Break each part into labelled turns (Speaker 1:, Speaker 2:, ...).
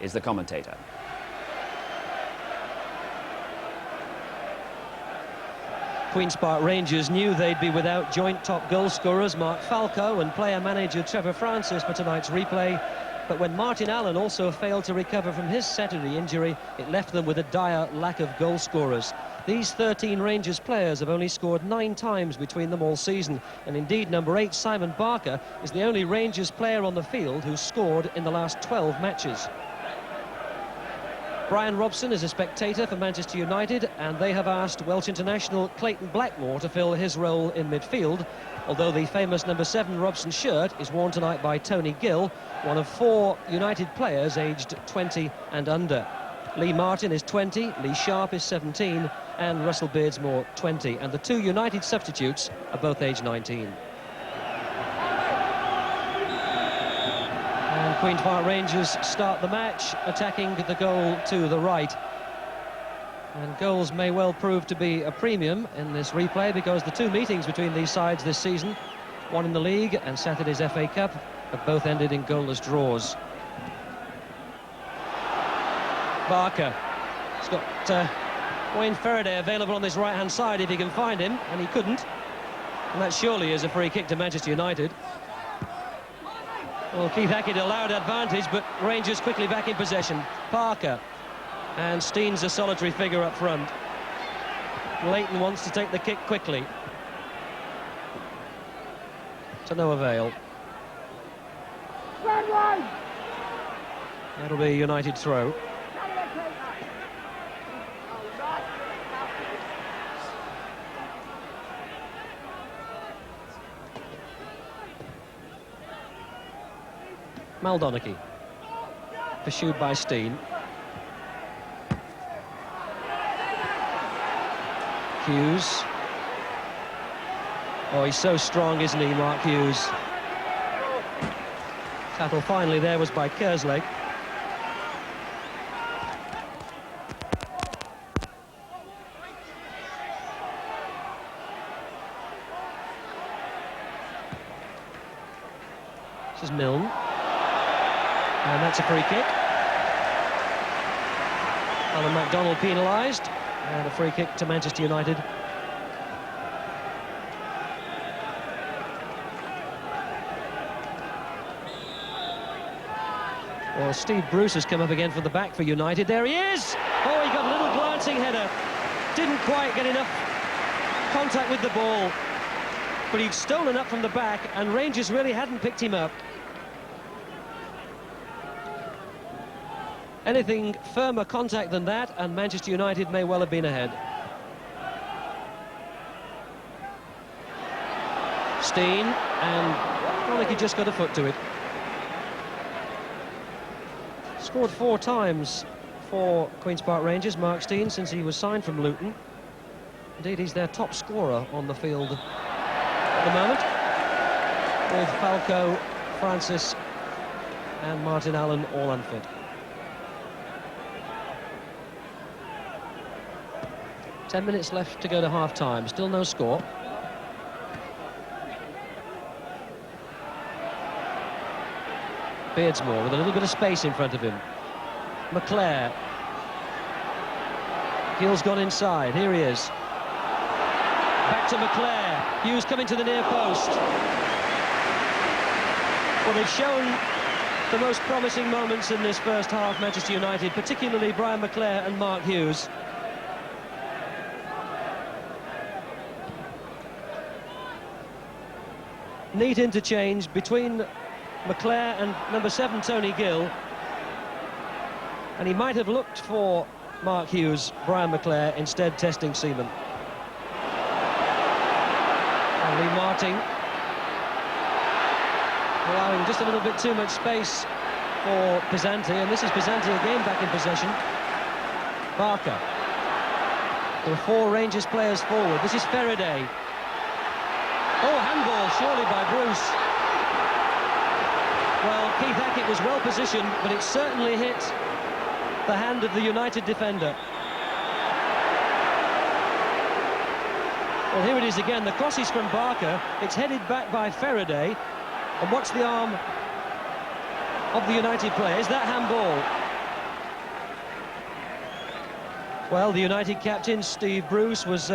Speaker 1: is the commentator.
Speaker 2: Queen's Park Rangers knew they'd be without joint top goal scorers Mark Falco and player-manager Trevor Francis for tonight's replay. But when Martin Allen also failed to recover from his Saturday injury, it left them with a dire lack of goal scorers. These 13 Rangers players have only scored 9 times between them all season, and indeed number 8 Simon Barker is the only Rangers player on the field who's scored in the last 12 matches. Brian Robson is a spectator for Manchester United, and they have asked Welsh international Clayton Blackmore to fill his role in midfield, although the famous number 7 Robson shirt is worn tonight by Tony Gill, one of 4 United players aged 20 and under. Lee Martin is 20, Lee Sharpe is 17, and Russell Beardsmore 20, and the 2 United substitutes are both aged 19. And Queen's Park Rangers start the match attacking the goal to the right. And goals may well prove to be a premium in this replay, because the 2 meetings between these sides this season, one in the league and Saturday's FA Cup, have both ended in goalless draws. Barker. He's got Wayne Fergie available on this right-hand side if he can find him, and he couldn't. And that surely is a free kick to Manchester United. Well, Keith Hackett allowed advantage, but Rangers quickly back in possession. Parker. And Steen's a solitary figure up front. Leighton wants to take the kick quickly. To no avail. That'll be a United throw. Maldoneki, pursued by Steen. Hughes. Oh, he's so strong, isn't he, Mark Hughes? Tackle finally there was by Kerslake. This is Milne. And that's a free kick. Alan MacDonald penalised, and a free kick to Manchester United. Well, Steve Bruce has come up again from the back for United. There he is! Oh, he got a little glancing header. Didn't quite get enough contact with the ball. But he'd stolen up from the back, and Rangers really hadn't picked him up. Anything firmer contact than that, and Manchester United may well have been ahead. Steen, and Maldoneki just got a foot to it. Scored 4 times for Queen's Park Rangers, Mark Steen, since he was signed from Luton. Indeed, he's their top scorer on the field at the moment, with Falco, Francis and Martin Allen all unfit. Ten minutes left to go to half-time. Still no score. Beardsmore with a little bit of space in front of him. McClare. Gill's gone inside. Here he is. Back to McClare. Hughes coming to the near post. Well, they've shown the most promising moments in this first half, Manchester United, particularly Brian McClare and Mark Hughes. Neat interchange between McClare and number 7 Tony Gill, and he might have looked for Mark Hughes, Brian McClare instead testing Seaman. And Lee Martin allowing just a little bit too much space for Pisanti, and this is Pisanti again back in possession. Barker. There are 4 Rangers players forward. This is Fergie. Oh, handball, surely by Bruce. Well, Keith Hackett was well positioned, but it certainly hit the hand of the United defender. Well, here it is again. The cross is from Barker. It's headed back by Fergie. And watch the arm of the United player. Is that handball? Well, the United captain, Steve Bruce, was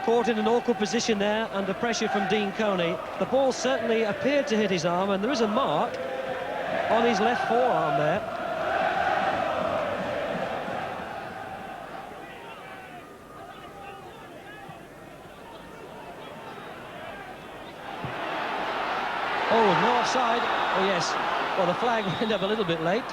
Speaker 2: caught in an awkward position there under pressure from Dean Coney. The ball certainly appeared to hit his arm, and there is a mark on his left forearm there. Oh, no offside. Oh, yes. Well, the flag went up a little bit late.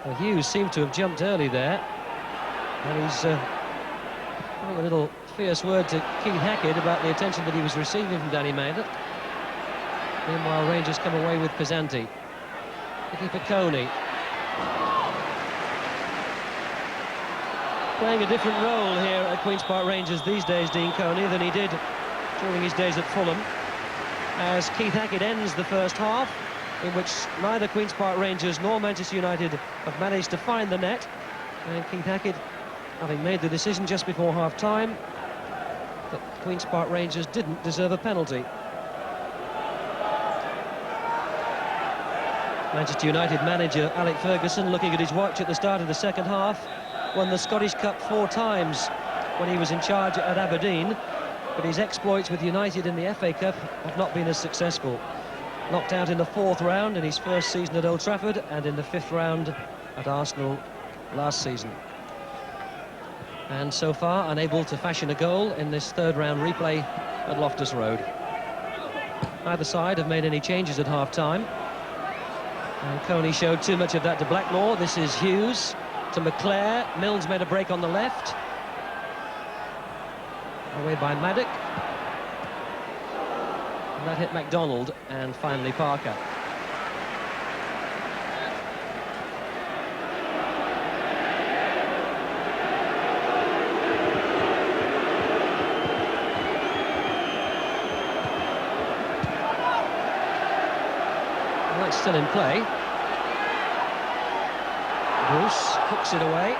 Speaker 2: Well, Hughes seemed to have jumped early there, and he's having a little fierce word to Keith Hackett about the attention that he was receiving from Danny Maynard. Meanwhile, Rangers come away with Pisanti. The keeper Coney. Playing a different role here at Queen's Park Rangers these days, Dean Coney, than he did during his days at Fulham, as Keith Hackett ends the first half, in which neither Queen's Park Rangers nor Manchester United have managed to find the net. And Keith Hackett, having made the decision just before half-time that Queen's Park Rangers didn't deserve a penalty. Manchester United manager Alec Ferguson, looking at his watch at the start of the second half, won the Scottish Cup 4 times when he was in charge at Aberdeen, but his exploits with United in the FA Cup have not been as successful. Knocked out in the 4th round in his first season at Old Trafford, and in the 5th round at Arsenal last season. And so far unable to fashion a goal in this 3rd round replay at Loftus Road. Neither side have made any changes at half-time. And Coney showed too much of that to Blackmore. This is Hughes to McClare. Milnes made a break on the left. Away by Maddock. And that hit MacDonald, and finally Parker. Well, that's still in play. Bruce hooks it away.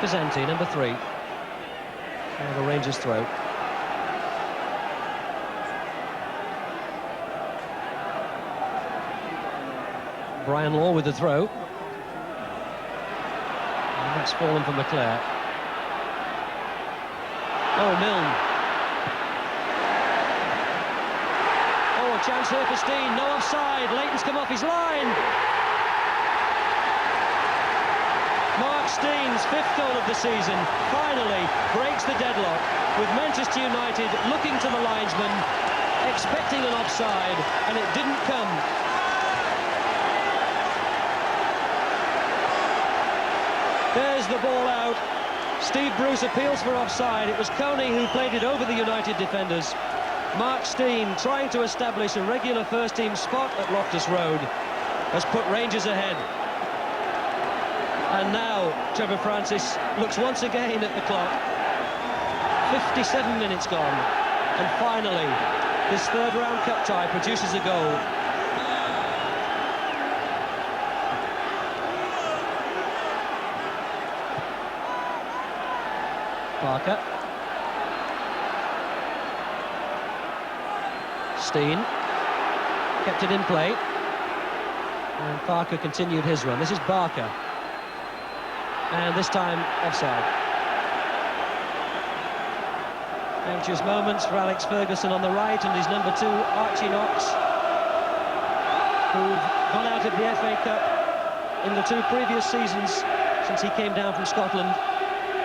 Speaker 2: Pisanti, number 3. And the Rangers throw. Brian Law with the throw. And that's fallen for McClare. Oh, Milne. Oh, a chance here for Steen. No offside. Leighton's come off his line. Mark Steen's 5th goal of the season finally breaks the deadlock, with Manchester United looking to the linesman, expecting an offside, and it didn't come. There's the ball out. Steve Bruce appeals for offside. It was Coney who played it over the United defenders. Mark Steen, trying to establish a regular first-team spot at Loftus Road, has put Rangers ahead. And now Trevor Francis looks once again at the clock. 57 minutes gone. And finally, this 3rd round cup tie produces a goal. Parker. Steen. Kept it in play. And Parker continued his run. This is Barker. And this time, offside. Anxious moments for Alex Ferguson on the right, and his number 2, Archie Knox, who've gone out of the FA Cup in the 2 previous seasons since he came down from Scotland,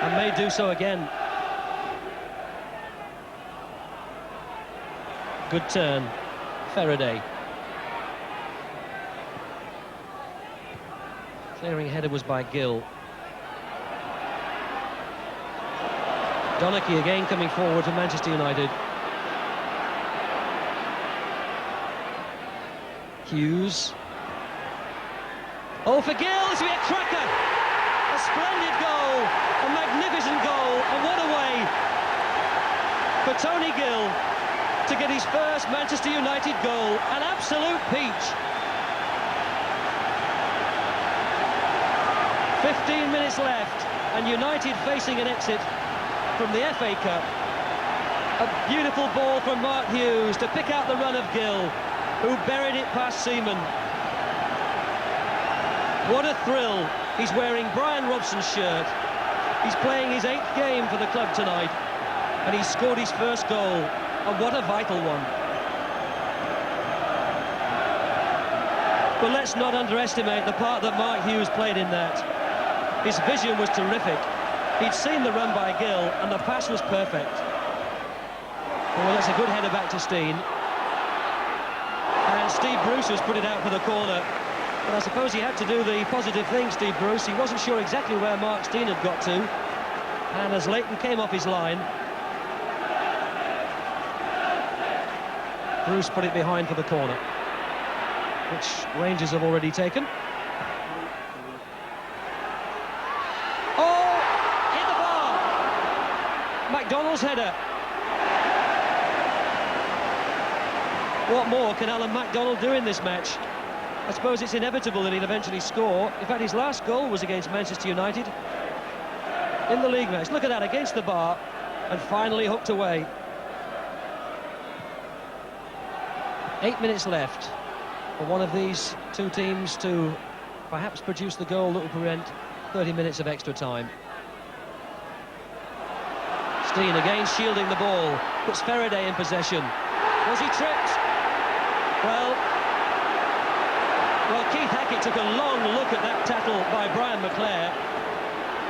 Speaker 2: and may do so again. Good turn, Faraday. Clearing header was by Gill. Donachie again coming forward for Manchester United. Hughes. Oh, for Gill, this will be a cracker! A splendid goal, a magnificent goal, and what a way for Tony Gill to get his first Manchester United goal. An absolute peach. 15 minutes left, and United facing an exit from the FA Cup. A beautiful ball from Mark Hughes to pick out the run of Gill, who buried it past Seaman. What a thrill. He's wearing Brian Robson's shirt. He's playing his 8th game for the club tonight, and he's scored his first goal, and what a vital one. But let's not underestimate the part that Mark Hughes played in that. His vision was terrific. He'd seen the run by Gill, and the pass was perfect. Well, that's a good header back to Steen. And Steve Bruce has put it out for the corner. But I suppose he had to do the positive thing, Steve Bruce. He wasn't sure exactly where Mark Steen had got to. And as Leighton came off his line, Bruce put it behind for the corner, which Rangers have already taken. Oh, hit the bar! McDonald's header. What more can Alan MacDonald do in this match? I suppose it's inevitable that he'll eventually score. In fact, his last goal was against Manchester United in the league match. Look at that, against the bar, and finally hooked away. 8 minutes left for one of these two teams to perhaps produce the goal that will prevent 30 minutes of extra time. Steen again shielding the ball, puts Faraday in possession. Was he tripped? Well, Keith Hackett took a long look at that tackle by Brian McClare.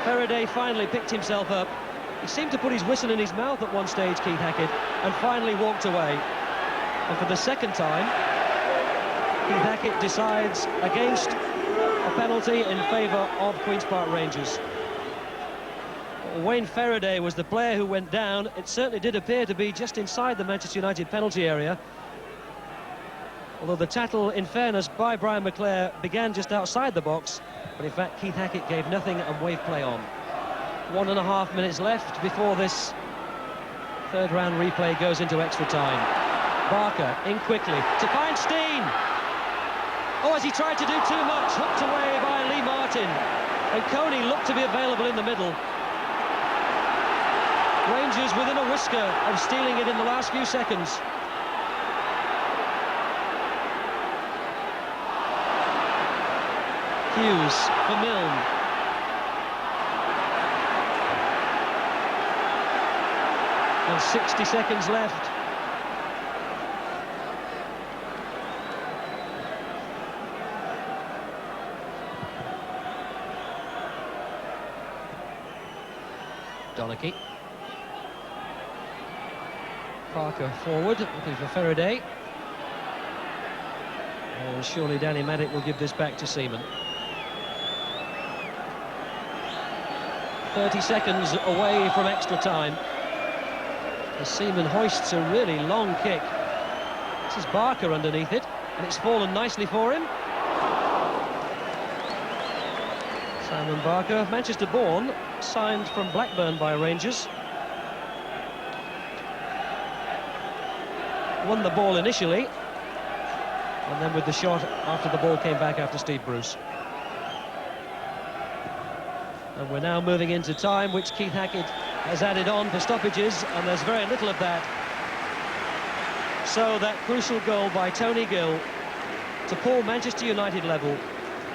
Speaker 2: Faraday finally picked himself up. He seemed to put his whistle in his mouth at one stage, Keith Hackett, and finally walked away. And for the second time, Keith Hackett decides against a penalty in favour of Queen's Park Rangers. Wayne Faraday was the player who went down. It certainly did appear to be just inside the Manchester United penalty area. Although the tackle, in fairness, by Brian McClare began just outside the box, but in fact Keith Hackett gave nothing and waved play on. 1.5 minutes left before this third round replay goes into extra time. Barker in quickly to find Steen. Oh, as he tried to do too much, hooked away by Lee Martin, and Coney looked to be available in the middle. Rangers within a whisker of stealing it in the last few seconds. Hughes for Milne. And 60 seconds left. Donachie. Parker forward, looking for Faraday. And surely Danny Maddock will give this back to Seaman. 30 seconds away from extra time. As Seaman hoists a really long kick. This is Barker underneath it, and it's fallen nicely for him. Simon Barker, Manchester-born, signed from Blackburn by Rangers. Won the ball initially, and then with the shot after the ball came back after Steve Bruce. And we're now moving into time, which Keith Hackett has added on for stoppages, and there's very little of that. So that crucial goal by Tony Gill to pull Manchester United level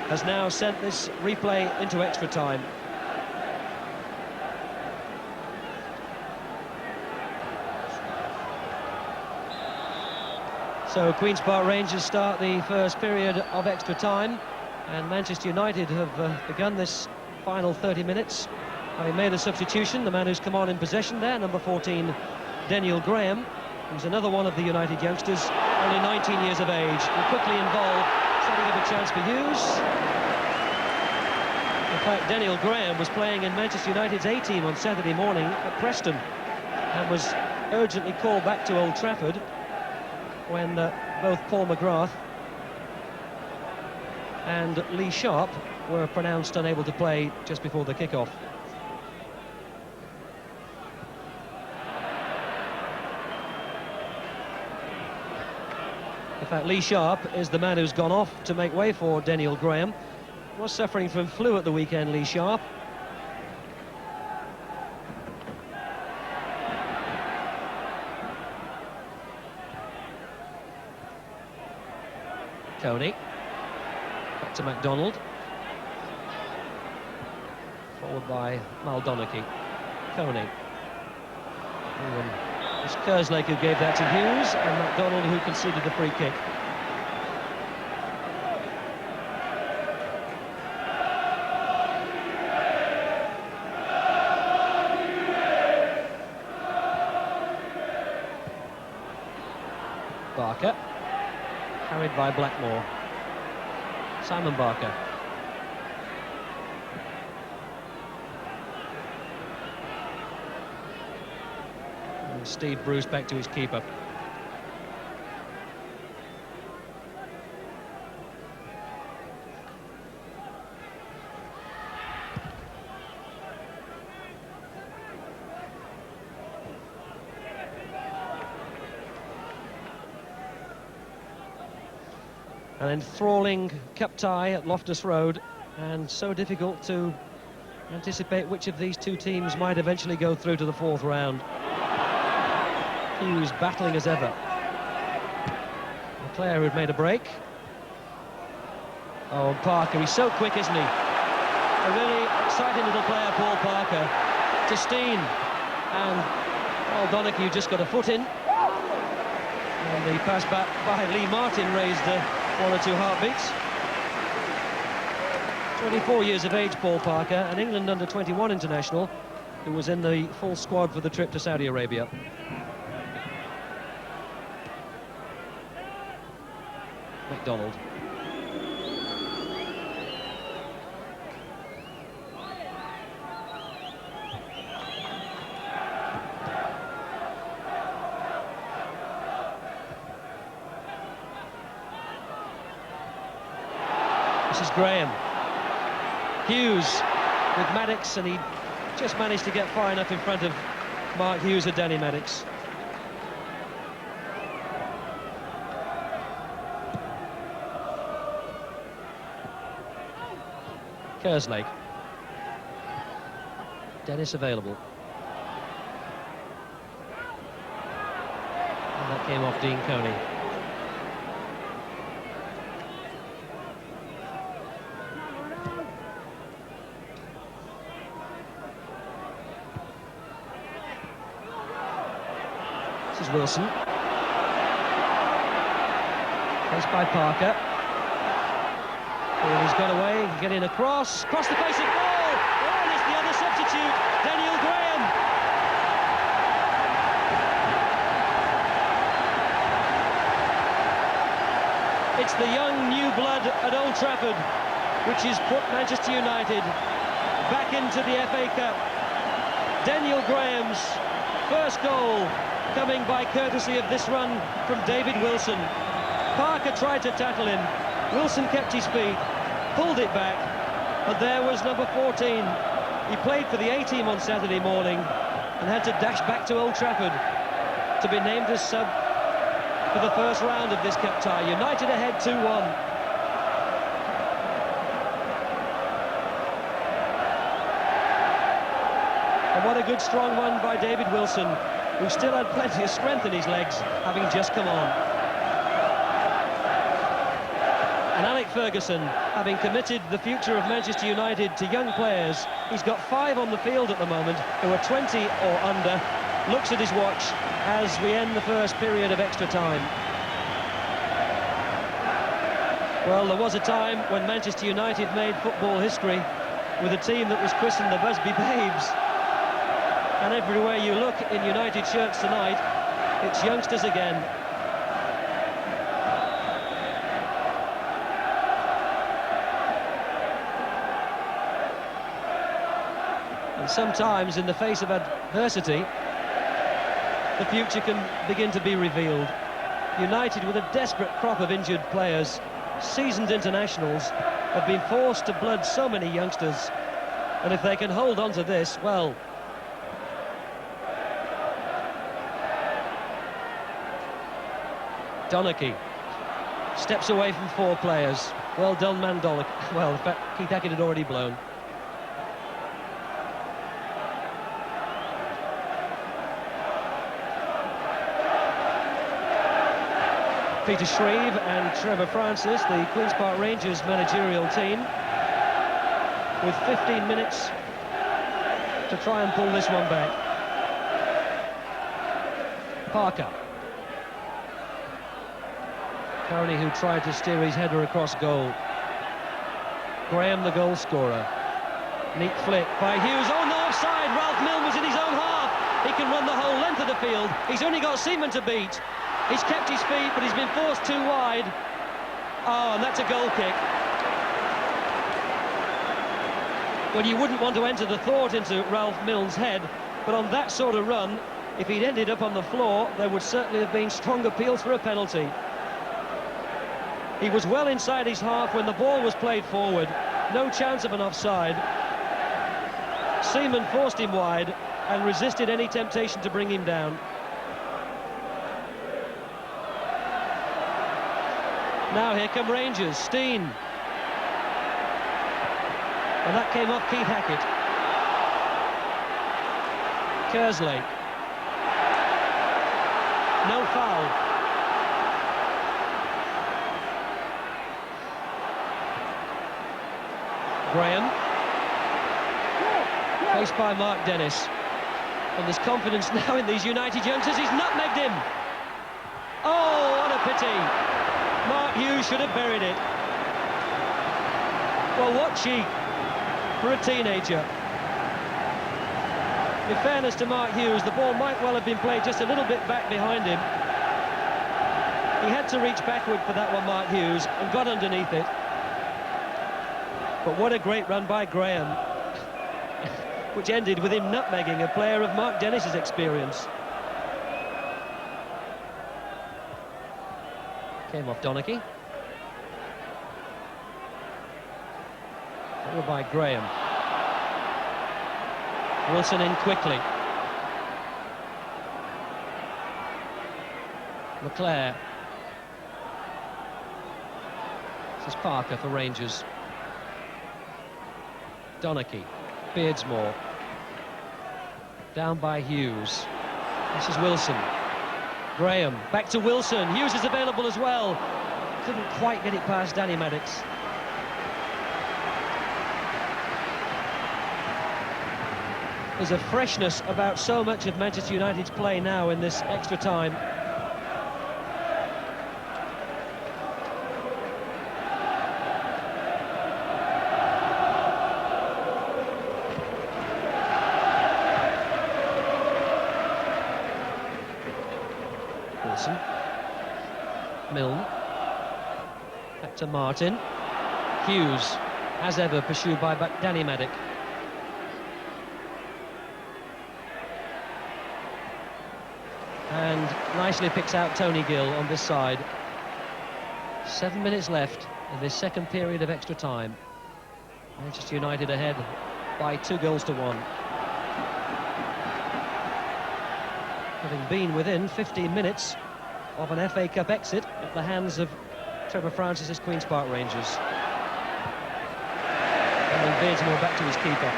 Speaker 2: has now sent this replay into extra time. So Queen's Park Rangers start the first period of extra time, and Manchester United have begun this final 30 minutes, having made a substitution. The man who's come on in possession there, number 14, Daniel Graham, who's another one of the United youngsters, only 19 years of age, and quickly involved, setting up a chance for Hughes. In fact, Daniel Graham was playing in Manchester United's A-team on Saturday morning at Preston, and was urgently called back to Old Trafford when both Paul McGrath and Lee Sharpe were pronounced unable to play just before the kick-off. In fact, Lee Sharpe is the man who's gone off to make way for Daniel Graham. Was suffering from flu at the weekend, Lee Sharpe. Coney. Back to MacDonald. Forward by Maldoneki. Coney. It was Kerslake who gave that to Hughes, and MacDonald who conceded the free kick. Barker, carried by Blackmore. Simon Barker. And Steve Bruce back to his keeper. An enthralling cup tie at Loftus Road, and so difficult to anticipate which of these two teams might eventually go through to the fourth round. Hughes battling as ever. Leclerc who'd made a break. Oh, Parker, he's so quick, isn't he? A really exciting little player, Paul Parker. To Steen, and Maldoneki just got a foot in. And the pass back by Lee Martin raised one or two heartbeats. 24 years of age, Paul Parker, an England under-21 international who was in the full squad for the trip to Saudi Arabia. MacDonald. This is Graham. Hughes with Maddox, and he just managed to get far enough in front of Mark Hughes and Danny Maddox. Kerslake. Dennis available. And that came off Dean Coney. This is Wilson. Placed by Parker. He's got away, getting across the face of goal. Oh, and it's the other substitute, Daniel Graham. It's the young new blood at Old Trafford, which has put Manchester United back into the FA Cup. Daniel Graham's first goal coming by courtesy of this run from David Wilson. Parker tried to tackle him. Wilson kept his feet, pulled it back, but there was number 14. He played for the A team on Saturday morning and had to dash back to Old Trafford to be named as sub for the first round of this cup tie. United ahead 2-1. And what a good strong one by David Wilson, who still had plenty of strength in his legs, having just come on. And Alec Ferguson, having committed the future of Manchester United to young players, he's got 5 on the field at the moment who are 20 or under, looks at his watch as we end the first period of extra time. Well, there was a time when Manchester United made football history with a team that was christened the Busby Babes. And everywhere you look in United shirts tonight, it's youngsters again. And sometimes, in the face of adversity, the future can begin to be revealed. United, with a desperate crop of injured players, seasoned internationals, have been forced to blood so many youngsters. And if they can hold on to this, well... Donachie steps away from 4 players. Well done, Mandolic. Well, in fact, Keith Hackett had already blown. Peter Shreve and Trevor Francis, the Queen's Park Rangers managerial team, with 15 minutes to try and pull this one back. Parker. Carney, who tried to steer his header across goal. Graham, the goal scorer. Neat flick by Hughes. Oh, no, offside. Ralph Milne was in his own half. He can run the whole length of the field. He's only got Seaman to beat. He's kept his feet, but he's been forced too wide. Oh, and that's a goal kick. Well, you wouldn't want to enter the thought into Ralph Milne's head, but on that sort of run, if he'd ended up on the floor, there would certainly have been strong appeals for a penalty. He was well inside his half when the ball was played forward. No chance of an offside. Seaman forced him wide and resisted any temptation to bring him down. Now here come Rangers. Steen. And that came off Keith Hackett. Kersley. No foul. Graham. Faced by Mark Dennis. And there's confidence now in these United youngsters. He's nutmegged him. Oh, what a pity. Mark Hughes should have buried it. Well, what cheek for a teenager. In fairness to Mark Hughes, the ball might well have been played just a little bit back behind him. He had to reach backward for that one, Mark Hughes, and got underneath it. But what a great run by Graham, which ended with him nutmegging a player of Mark Dennis's experience. Came off Donachie. Followed by Graham. Wilson in quickly. Leclerc. This is Parker for Rangers. Donachie. Beardsmore. Down by Hughes. This is Wilson. Graham. Back to Wilson. Hughes is available as well. Couldn't quite get it past Danny Maddox. There's a freshness about so much of Manchester United's play now in this extra time. Wilson. Milne. Back to Martin. Hughes, as ever, pursued by Danny Maddox. And nicely picks out Tony Gill on this side. 7 minutes left in this second period of extra time. Manchester United ahead by 2-1. Having been within 15 minutes of an FA Cup exit at the hands of Trevor Francis' Queen's Park Rangers. And then Beardsmore back to his keeper.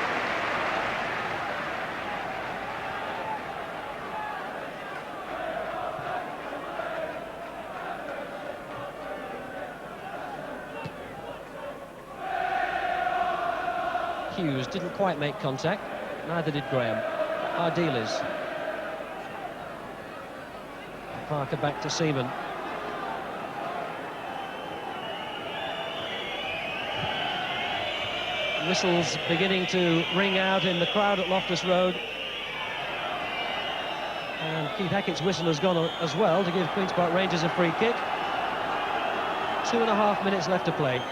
Speaker 2: Hughes didn't quite make contact, neither did Graham. Ardiles. Parker back to Seaman. Whistles beginning to ring out in the crowd at Loftus Road. And Keith Hackett's whistle has gone as well to give Queen's Park Rangers a free kick. 2.5 minutes left to play.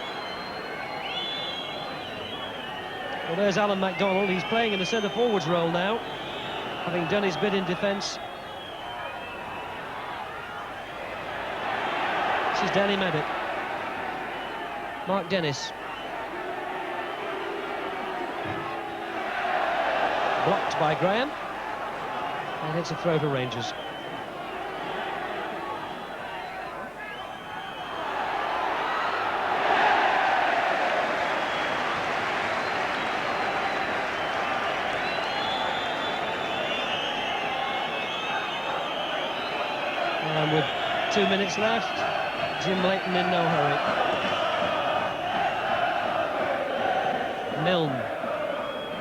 Speaker 2: Well, there's Alan MacDonald. He's playing in the centre-forwards role now, having done his bit in defence. This is Danny Maddox. Mark Dennis. Blocked by Graham. And it's a throw for Rangers. And with 2 minutes left. Jim Leighton in no hurry. Milne.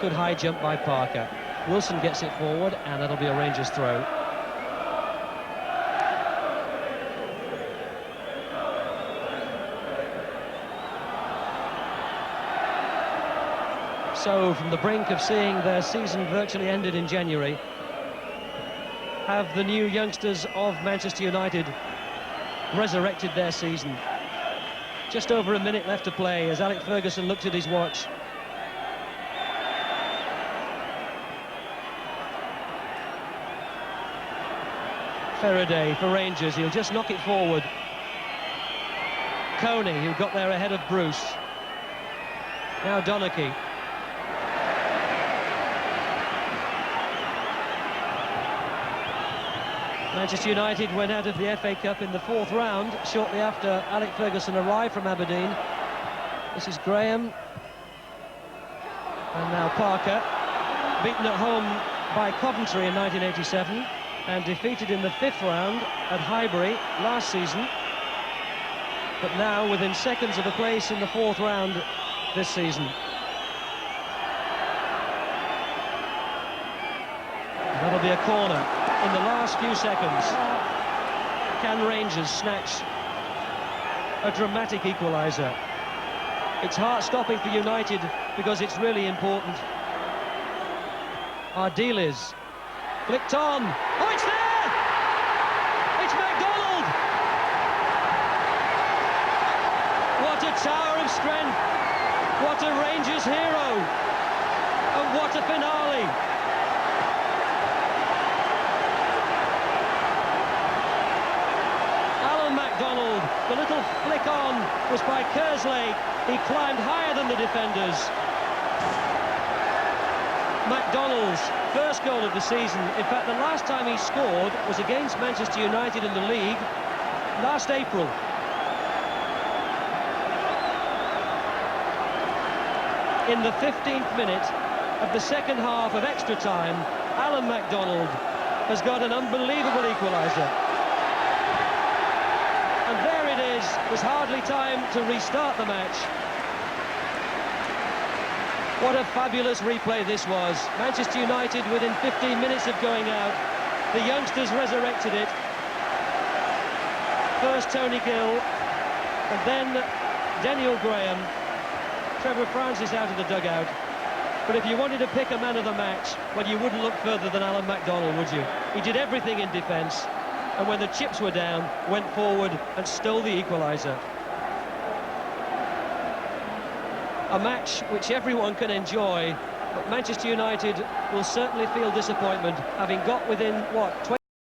Speaker 2: Good high jump by Parker. Wilson gets it forward, and that'll be a Rangers throw. So, from the brink of seeing their season virtually ended in January, have the new youngsters of Manchester United resurrected their season. Just over a minute left to play as Alex Ferguson looked at his watch. Faraday for Rangers, he'll just knock it forward. Coney, who got there ahead of Bruce. Now Donachie. Manchester United went out of the FA Cup in the 4th round shortly after Alex Ferguson arrived from Aberdeen. This is Graham. And now Parker, beaten at home by Coventry in 1987 and defeated in the 5th round at Highbury last season, but now within seconds of a place in the 4th round this season. That'll be a corner in the last few seconds. Can Rangers snatch a dramatic equaliser? It's heart-stopping for United because it's really important. Ardiles flicked on. Oh, it's there! It's MacDonald! What a tower of strength! What a Rangers hero! And what a finale! MacDonald, the little flick on was by Kerslake. He climbed higher than the defenders. MacDonald's first goal of the season. In fact, the last time he scored was against Manchester United in the league last April. In the 15th minute of the second half of extra time, Alan MacDonald has got an unbelievable equaliser. And there it is. There's hardly time to restart the match. What a fabulous replay this was. Manchester United within 15 minutes of going out. The youngsters resurrected it. First Tony Gill, and then Daniel Graham. Trevor Francis out of the dugout. But if you wanted to pick a man of the match, well, you wouldn't look further than Alan MacDonald, would you? He did everything in defence, and when the chips were down, went forward and stole the equaliser. A match which everyone can enjoy, but Manchester United will certainly feel disappointment, having got within, what, 20